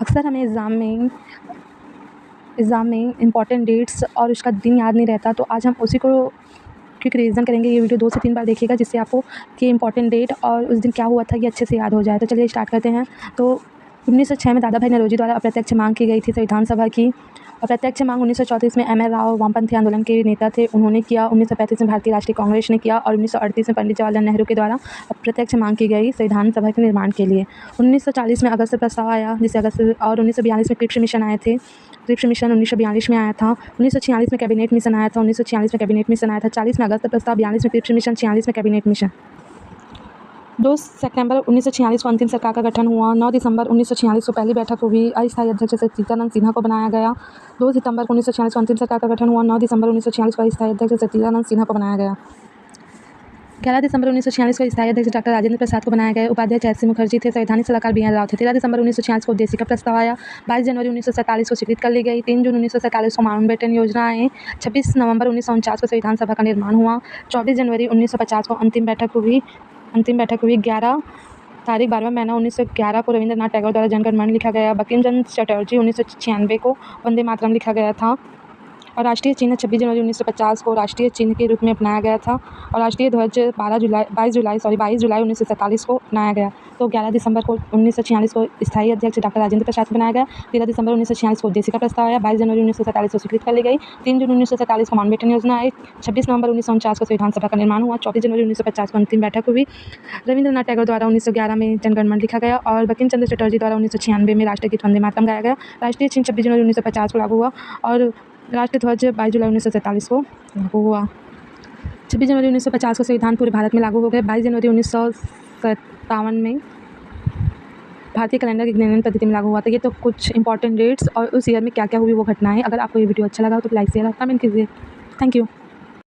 अक्सर हमें एग्ज़ाम में इम्पॉर्टेंट डेट्स और उसका दिन याद नहीं रहता, तो आज हम उसी को क्विक रिवीजन करेंगे। ये वीडियो 2 से 3 बार देखिएगा, जिससे आपको कि इम्पॉर्टेंट डेट और उस दिन क्या हुआ था ये अच्छे से याद हो जाए। तो चलिए स्टार्ट करते हैं। तो 1906 में दादा भाई नौरोजी द्वारा अप्रत्यक्ष मांग की गई थी संविधान सभा की। अप्रत्यक्ष मांग 1934 में एम.एल. राव वामपंथी आंदोलन के नेता थे, उन्होंने किया। 1935 में भारतीय राष्ट्रीय कांग्रेस ने किया और 1938 में पंडित जवाहरलाल नेहरू के द्वारा अप्रत्यक्ष मांग की गई संविधान सभा के निर्माण के लिए। 1940 में अगस्त प्रस्ताव आया, जिसे अगस्त, और 1942 में क्रिप्स मिशन आए थे। क्रिप्स मिशन 1942 में आया था। 1946 में कैबिनेट मिशन आया था। 1946 में कैबिनेट मिशन आया था। 40 में अगस्त प्रस्ताव, 42 में क्रिप्स मिशन, 46 में कैबिनेट मिशन। 2 सितंबर 1946 को अंतिम सरकार का गठन हुआ। 9 दिसंबर 1946 को पहली बैठक हुई। अस्थायी अध्यक्ष सच्चिदानंद सिन्हा को बनाया गया। 2 सितंबर 1946 को अंतिम सरकार का गठन हुआ। 9 दिसंबर 1946 को अस्थायी अध्यक्ष सच्चिदानंद सिन्हा को बनाया गया। 11 दिसंबर 1946 को स्थायी अध्यक्ष डॉक्टर राजेंद्र प्रसाद को बनाया गया। उपाध्यक्ष एस सी मुखर्जी थे। संवैधानिक सलाहकार बी एन राव थे। 13 दिसंबर 1946 को उद्देशिका प्रस्ताव आया। 22 जनवरी 1947 को स्वीकृत कर ली गई। 3 जून 1947 को माउंटबेटन योजना आई। 26 नवंबर 1949 को संविधान सभा का निर्माण हुआ। 24 जनवरी 1950 को अंतिम बैठक हुई। 11 तारीख 12वां महीना 1911 को रविंद्रनाथ टैगोर द्वारा जनगण मन लिखा गया। बंकिम चंद्र चटर्जी 1996 को वंदे मातरम लिखा गया था। और राष्ट्रीय चिन्ह 26 जनवरी 1950 को राष्ट्रीय चिन्ह के रूप में अपनाया गया था। और राष्ट्रीय ध्वज 22 जुलाई 1947 को अपनाया गया। तो 11 दिसंबर को 1946 को स्थायी अध्यक्ष डॉक्टर राजेंद्र प्रसाद को बनाया गया। 13 दिसंबर 1946 को उद्देशिका प्रस्ताव आया। 22 जनवरी 1947 को स्वीकृत कर ली गई। 3 जून 1947 को माउंटबेटन योजना आई। 26 नवंबर 1949 को संविधान सभा का निर्माण हुआ। 24 जनवरी 1950 को अंतिम बैठक हुई। रविंद्रनाथ टैगोर द्वारा 1911 में जनगण मन लिखा गया और बंकिम चंद्र चटर्जी द्वारा 1996 में राष्ट्रीय गीत वंदे मातरम गाया गया। राष्ट्रीय चिन्ह 26 जनवरी 1950 को लागू हुआ और राष्ट्रीय ध्वज 22 जुलाई 1947 को लागू हुआ। 26 जनवरी 1950 को संविधान पूरे भारत में लागू हो गए। 22 जनवरी 1957 में भारतीय कैलेंडर की ग्रेगोरियन पद्धति में लागू हुआ था। ये तो कुछ इंपॉर्टेंट डेट्स और उस ईयर में क्या क्या हुई वो घटनाएं। अगर आपको ये वीडियो अच्छा लगा तो लाइक शेयर और कमेंट कीजिए। Thank you.